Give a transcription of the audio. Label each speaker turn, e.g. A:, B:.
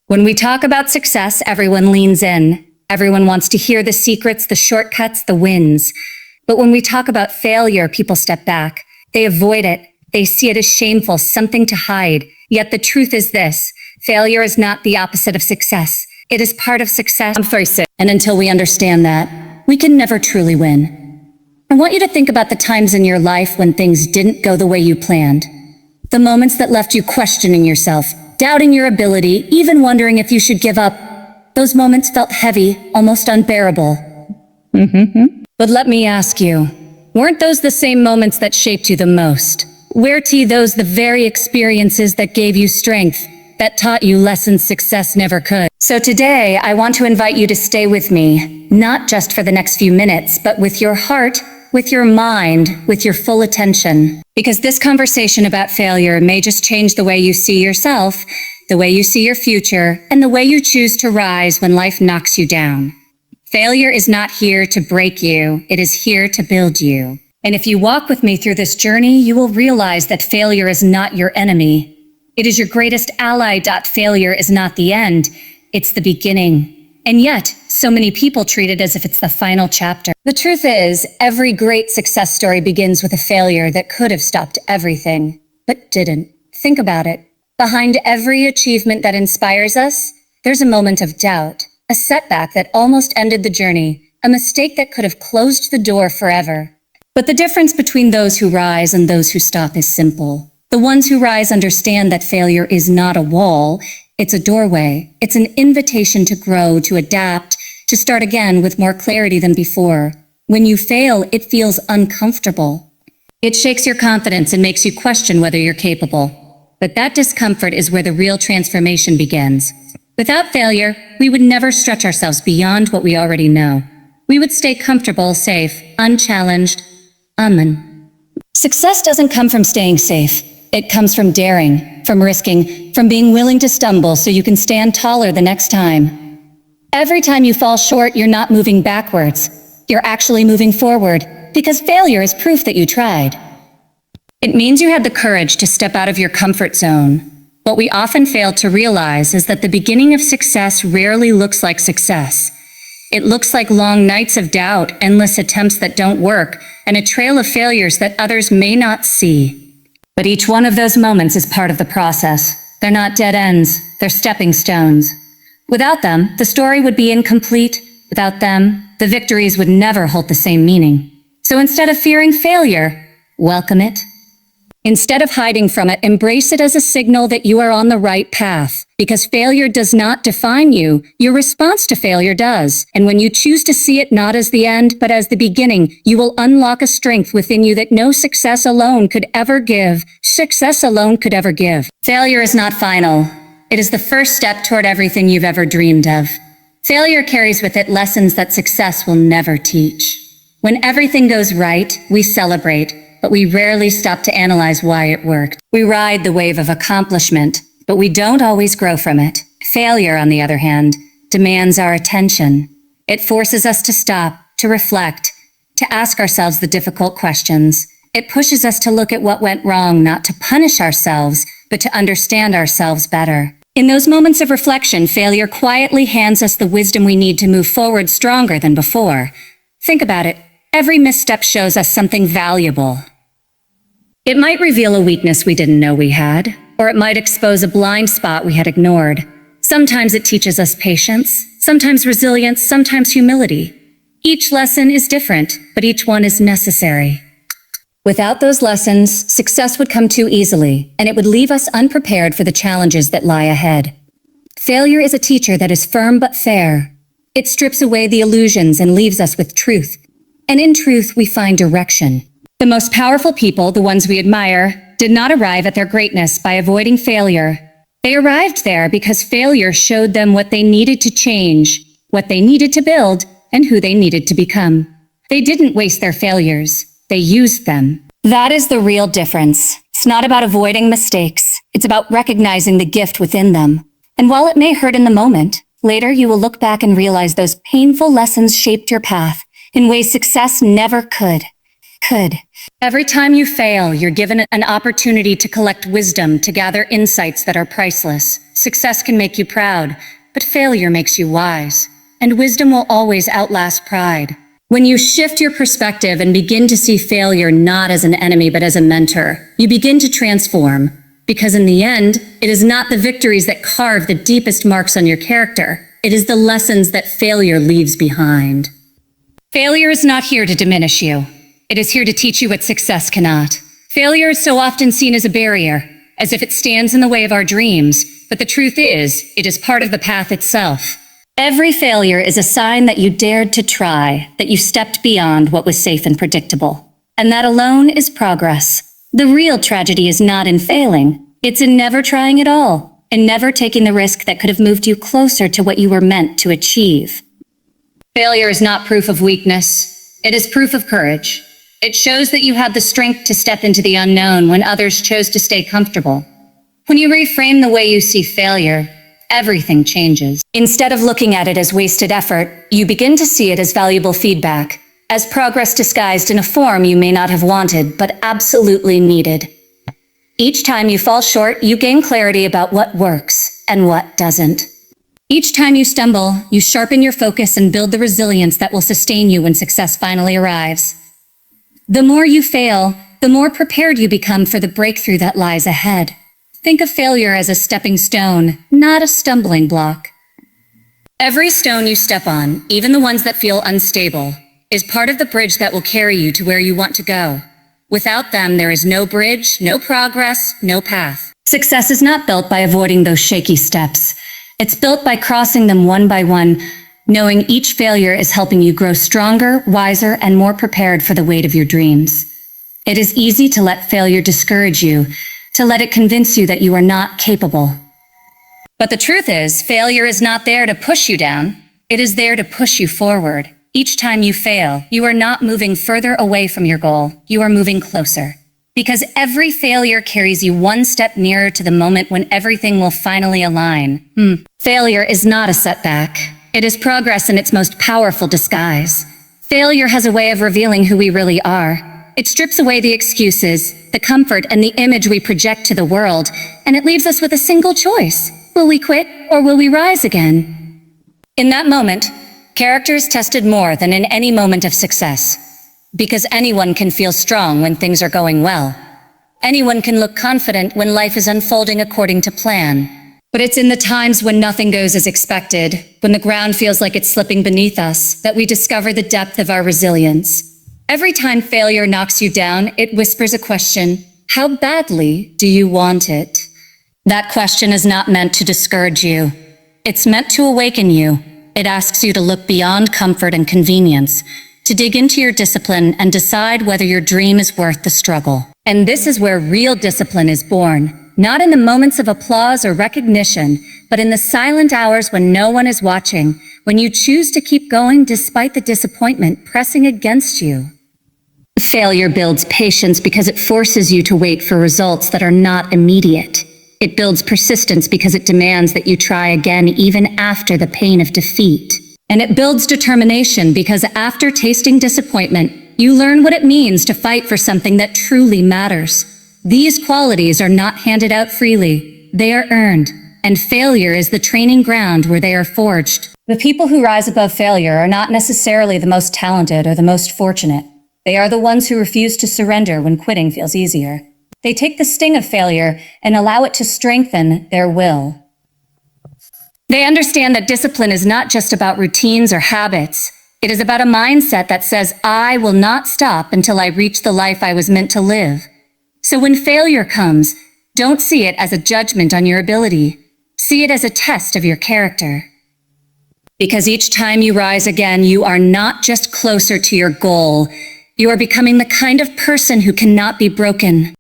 A: When we talk about success, everyone leans in. Everyone wants to hear the secrets, the shortcuts, the wins. But when we talk about failure, people step back. They avoid it. They see it as shameful, something to hide. Yet the truth is this: failure is not the opposite of success. It is part of success. And until we understand that, we can never truly win. I want you to think about the times in your life when things didn't go the way you planned. The moments that left you questioning yourself, doubting your ability, even wondering if you should give up. Those moments felt heavy, almost unbearable. But let me ask you, weren't those the same moments that shaped you the most? Weren't those the very experiences that gave you strength, that taught you lessons success never could? So today, I want to invite you to stay with me, not just for the next few minutes, but with your heart, with your mind, with your full attention. Because this conversation about failure may just change the way you see yourself, the way you see your future, and the way you choose to rise when life knocks you down. Failure is not here to break you, it is here to build you. And if you walk with me through this journey, you will realize that failure is not your enemy. It is your greatest ally. Failure is not the end, it's the beginning. And yet, so many people treat it as if it's the final chapter. The truth is, every great success story begins with a failure that could have stopped everything, but didn't. Think about it. Behind every achievement that inspires us, there's a moment of doubt, a setback that almost ended the journey, a mistake that could have closed the door forever. But the difference between those who rise and those who stop is simple. The ones who rise understand that failure is not a wall, it's a doorway. It's an invitation to grow, to adapt, to start again with more clarity than before. When you fail, it feels uncomfortable. It shakes your confidence and makes you question whether you're capable. But that discomfort is where the real transformation begins. Without failure, we would never stretch ourselves beyond what we already know. We would stay comfortable, safe, unchallenged, Success doesn't come from staying safe. It comes from daring, from risking, from being willing to stumble so you can stand taller the next time. Every time you fall short, you're not moving backwards. You're actually moving forward, because failure is proof that you tried. It means you had the courage to step out of your comfort zone. What we often fail to realize is that the beginning of success rarely looks like success. It looks like long nights of doubt, endless attempts that don't work, and a trail of failures that others may not see. But each one of those moments is part of the process. They're not dead ends, they're stepping stones. Without them, the story would be incomplete. Without them, the victories would never hold the same meaning. So instead of fearing failure, welcome it. Instead of hiding from it, embrace it as a signal that you are on the right path. Because failure does not define you, your response to failure does. And when you choose to see it not as the end, but as the beginning, you will unlock a strength within you that no success alone could ever give. Success alone could ever give. Failure is not final. It is the first step toward everything you've ever dreamed of. Failure carries with it lessons that success will never teach. When everything goes right, we celebrate, but we rarely stop to analyze why it worked. We ride the wave of accomplishment, but we don't always grow from it. Failure, on the other hand, demands our attention. It forces us to stop, to reflect, to ask ourselves the difficult questions. It pushes us to look at what went wrong, not to punish ourselves, but to understand ourselves better. In those moments of reflection, failure quietly hands us the wisdom we need to move forward stronger than before. Think about it. Every misstep shows us something valuable. It might reveal a weakness we didn't know we had, or it might expose a blind spot we had ignored. Sometimes it teaches us patience, sometimes resilience, sometimes humility. Each lesson is different, but each one is necessary. Without those lessons, success would come too easily, and it would leave us unprepared for the challenges that lie ahead. Failure is a teacher that is firm but fair. It strips away the illusions and leaves us with truth. And in truth, we find direction. The most powerful people, the ones we admire, did not arrive at their greatness by avoiding failure. They arrived there because failure showed them what they needed to change, what they needed to build, and who they needed to become. They didn't waste their failures. They used them. That is the real difference. It's not about avoiding mistakes. It's about recognizing the gift within them. And while it may hurt in the moment, later you will look back and realize those painful lessons shaped your path in ways success never could. Every time you fail, you're given an opportunity to collect wisdom, to gather insights that are priceless. Success can make you proud, but failure makes you wise. And wisdom will always outlast pride. When you shift your perspective and begin to see failure not as an enemy but as a mentor, you begin to transform. Because in the end, it is not the victories that carve the deepest marks on your character. It is the lessons that failure leaves behind. Failure is not here to diminish you. It is here to teach you what success cannot. Failure is so often seen as a barrier, as if it stands in the way of our dreams, but the truth is, it is part of the path itself. Every failure is a sign that you dared to try, that you stepped beyond what was safe and predictable. And that alone is progress. The real tragedy is not in failing. It's in never trying at all, and never taking the risk that could have moved you closer to what you were meant to achieve. Failure is not proof of weakness. It is proof of courage. It shows that you had the strength to step into the unknown when others chose to stay comfortable. When you reframe the way you see failure, everything changes. Instead of looking at it as wasted effort, you begin to see it as valuable feedback, as progress disguised in a form you may not have wanted, but absolutely needed. Each time you fall short, you gain clarity about what works and what doesn't. Each time you stumble, you sharpen your focus and build the resilience that will sustain you when success finally arrives. The more you fail, the more prepared you become for the breakthrough that lies ahead. Think of failure as a stepping stone, not a stumbling block. Every stone you step on, even the ones that feel unstable, is part of the bridge that will carry you to where you want to go. Without them, there is no bridge, no progress, no path. Success is not built by avoiding those shaky steps. It's built by crossing them one by one, knowing each failure is helping you grow stronger, wiser, and more prepared for the weight of your dreams. It is easy to let failure discourage you, to let it convince you that you are not capable. But the truth is, failure is not there to push you down. It is there to push you forward. Each time you fail, you are not moving further away from your goal. You are moving closer. Because every failure carries you one step nearer to the moment when everything will finally align. Failure is not a setback. It is progress in its most powerful disguise. Failure has a way of revealing who we really are. It strips away the excuses, the comfort, and the image we project to the world, and it leaves us with a single choice. Will we quit, or will we rise again? In that moment, character is tested more than in any moment of success. Because anyone can feel strong when things are going well. Anyone can look confident when life is unfolding according to plan. But it's in the times when nothing goes as expected, when the ground feels like it's slipping beneath us, that we discover the depth of our resilience. Every time failure knocks you down, it whispers a question: how badly do you want it? That question is not meant to discourage you. It's meant to awaken you. It asks you to look beyond comfort and convenience, to dig into your discipline and decide whether your dream is worth the struggle. And this is where real discipline is born, not in the moments of applause or recognition, but in the silent hours when no one is watching, when you choose to keep going despite the disappointment pressing against you. Failure builds patience because it forces you to wait for results that are not immediate. It builds persistence because it demands that you try again even after the pain of defeat. And it builds determination because after tasting disappointment, you learn what it means to fight for something that truly matters. These qualities are not handed out freely. They are earned, and failure is the training ground where they are forged. The people who rise above failure are not necessarily the most talented or the most fortunate. They are the ones who refuse to surrender when quitting feels easier. They take the sting of failure and allow it to strengthen their will. They understand that discipline is not just about routines or habits. It is about a mindset that says, I will not stop until I reach the life I was meant to live. So when failure comes, don't see it as a judgment on your ability. See it as a test of your character. Because each time you rise again, you are not just closer to your goal. You are becoming the kind of person who cannot be broken.